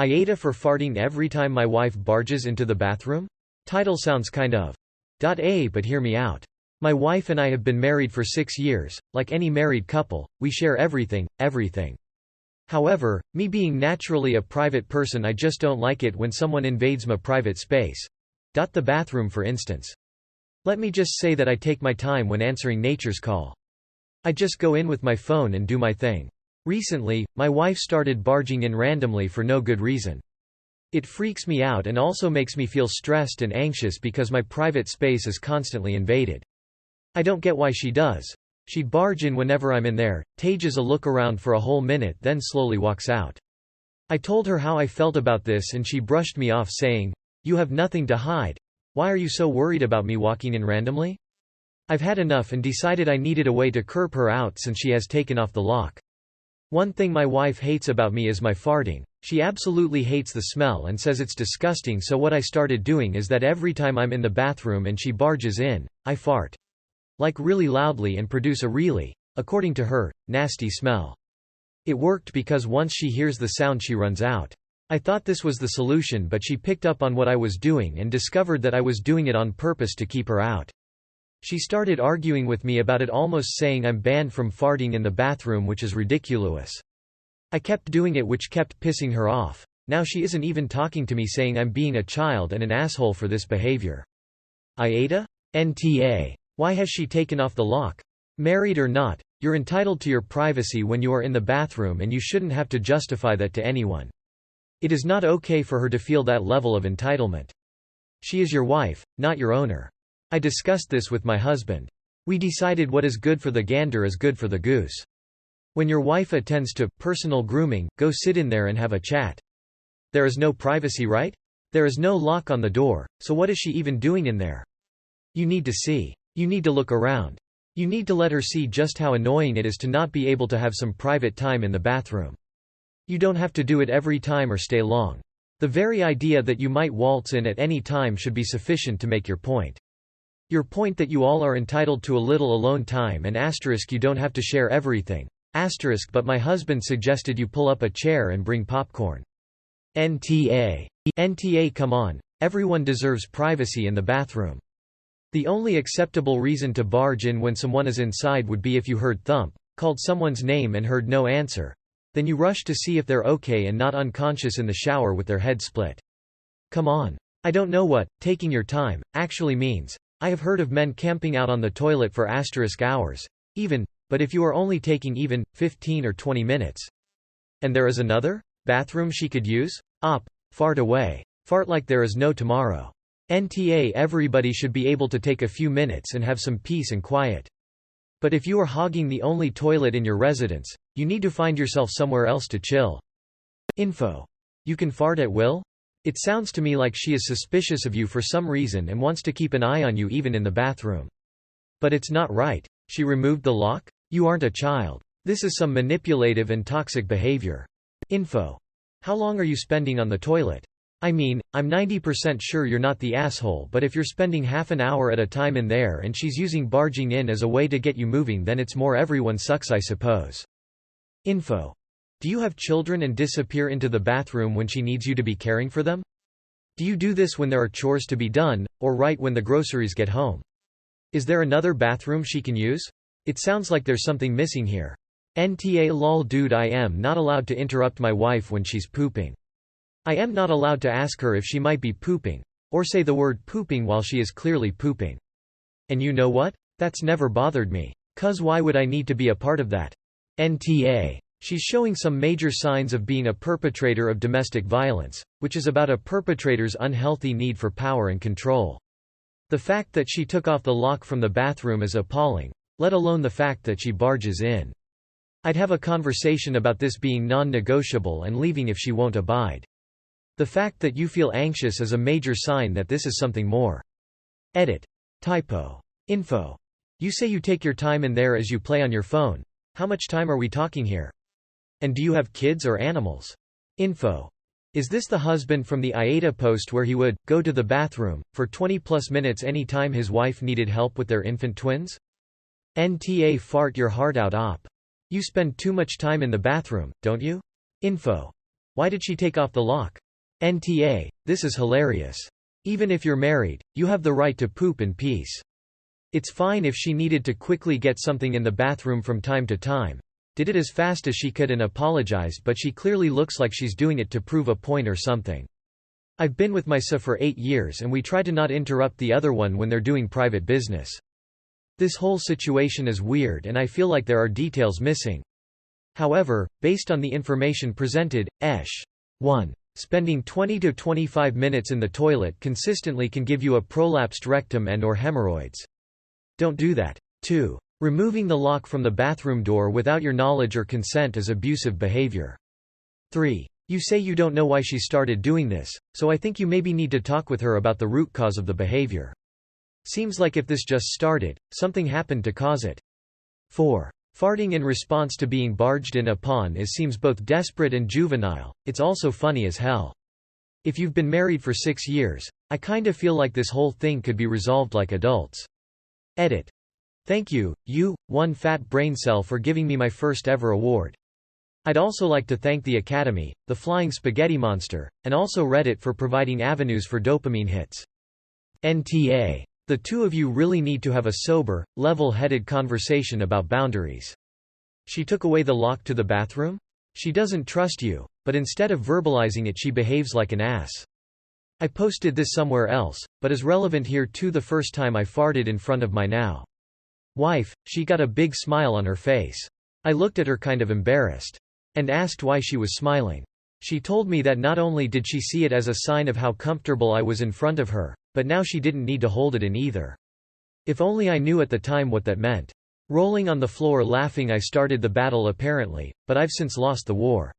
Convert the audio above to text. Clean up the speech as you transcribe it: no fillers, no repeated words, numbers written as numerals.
AITA for farting every time my wife barges into the bathroom? Title sounds kind of .A, but hear me out. My wife and I have been married for 6 years. Like any married couple, we share everything. However, me being naturally a private person, I just don't like it when someone invades my private space. The bathroom, for instance. Let me just say that I take my time when answering nature's call. I just go in with my phone and do my thing. Recently, my wife started barging in randomly for no good reason. It freaks me out and also makes me feel stressed and anxious because my private space is constantly invaded. I don't get why she does. She'd barge in whenever I'm in there, tages a look around for a whole minute, then slowly walks out. I told her how I felt about this and she brushed me off saying, "You have nothing to hide. Why are you so worried about me walking in randomly?" I've had enough and decided I needed a way to curb her out since she has taken off the lock. One thing my wife hates about me is my farting. She absolutely hates the smell and says it's disgusting, so what I started doing is that every time I'm in the bathroom and she barges in, I fart. Like really loudly and produce a really, according to her, nasty smell. It worked because once she hears the sound she runs out. I thought this was the solution, but she picked up on what I was doing and discovered that I was doing it on purpose to keep her out. She started arguing with me about it, almost saying I'm banned from farting in the bathroom, which is ridiculous. I kept doing it, which kept pissing her off. Now she isn't even talking to me, saying I'm being a child and an asshole for this behavior. AITA? NTA. Why has she taken off the lock? Married or not, you're entitled to your privacy when you are in the bathroom, and you shouldn't have to justify that to anyone. It is not okay for her to feel that level of entitlement. She is your wife, not your owner. I discussed this with my husband. We decided what is good for the gander is good for the goose. When your wife attends to personal grooming, go sit in there and have a chat. There is no privacy, right? There is no lock on the door, so what is she even doing in there? You need to see. You need to look around. You need to let her see just how annoying it is to not be able to have some private time in the bathroom. You don't have to do it every time or stay long. The very idea that you might waltz in at any time should be sufficient to make your point. Your point that you all are entitled to a little alone time, and * you don't have to share everything. * but my husband suggested you pull up a chair and bring popcorn. NTA. NTA, come on. Everyone deserves privacy in the bathroom. The only acceptable reason to barge in when someone is inside would be if you heard thump, called someone's name and heard no answer. Then you rush to see if they're okay and not unconscious in the shower with their head split. Come on. I don't know what taking your time actually means. I have heard of men camping out on the toilet for hours, even, but if you are only taking even 15 or 20 minutes. And there is another bathroom she could use? Fart away. Fart like there is no tomorrow. NTA, everybody should be able to take a few minutes and have some peace and quiet. But if you are hogging the only toilet in your residence, you need to find yourself somewhere else to chill. Info. You can fart at will? It sounds to me like she is suspicious of you for some reason and wants to keep an eye on you even in the bathroom. But it's not right. She removed the lock? You aren't a child. This is some manipulative and toxic behavior. Info. How long are you spending on the toilet? I mean, I'm 90% sure you're not the asshole, but if you're spending half an hour at a time in there and she's using barging in as a way to get you moving, then it's more everyone sucks, I suppose. Info. Do you have children and disappear into the bathroom when she needs you to be caring for them? Do you do this when there are chores to be done, or right when the groceries get home? Is there another bathroom she can use? It sounds like there's something missing here. NTA, lol, dude, I am not allowed to interrupt my wife when she's pooping. I am not allowed to ask her if she might be pooping, or say the word pooping while she is clearly pooping. And you know what? That's never bothered me. 'Cause why would I need to be a part of that? NTA. She's showing some major signs of being a perpetrator of domestic violence, which is about a perpetrator's unhealthy need for power and control. The fact that she took off the lock from the bathroom is appalling, let alone the fact that she barges in. I'd have a conversation about this being non-negotiable and leaving if she won't abide. The fact that you feel anxious is a major sign that this is something more. Edit. Typo. Info. You say you take your time in there as you play on your phone. How much time are we talking here? And do you have kids or animals? Info. Is this the husband from the AITA post where he would go to the bathroom for 20+ minutes any time his wife needed help with their infant twins? NTA, fart your heart out, op. You spend too much time in the bathroom, don't you? Info. Why did she take off the lock? NTA. This is hilarious. Even if you're married, you have the right to poop in peace. It's fine if she needed to quickly get something in the bathroom from time to time. Did it as fast as she could and apologized, but she clearly looks like she's doing it to prove a point or something. I've been with my SA for 8 years and we try to not interrupt the other one when they're doing private business. This whole situation is weird and I feel like there are details missing. However, based on the information presented, 1. Spending 20 to 25 minutes in the toilet consistently can give you a prolapsed rectum and/or hemorrhoids. Don't do that. 2. Removing the lock from the bathroom door without your knowledge or consent is abusive behavior. 3. You say you don't know why she started doing this, so I think you maybe need to talk with her about the root cause of the behavior. Seems like if this just started, something happened to cause it. 4. Farting in response to being barged in upon seems both desperate and juvenile. It's also funny as hell. If you've been married for 6 years, I kinda feel like this whole thing could be resolved like adults. Edit. Thank you, one fat brain cell, for giving me my first ever award. I'd also like to thank the Academy, the Flying Spaghetti Monster, and also Reddit for providing avenues for dopamine hits. NTA. The two of you really need to have a sober, level-headed conversation about boundaries. She took away the lock to the bathroom? She doesn't trust you, but instead of verbalizing it she behaves like an ass. I posted this somewhere else, but is relevant here too. The first time I farted in front of my now wife, she got a big smile on her face. I looked at her kind of embarrassed. And asked why she was smiling. She told me that not only did she see it as a sign of how comfortable I was in front of her, but now she didn't need to hold it in either. If only I knew at the time what that meant. Rolling on the floor laughing I started the battle apparently, but I've since lost the war.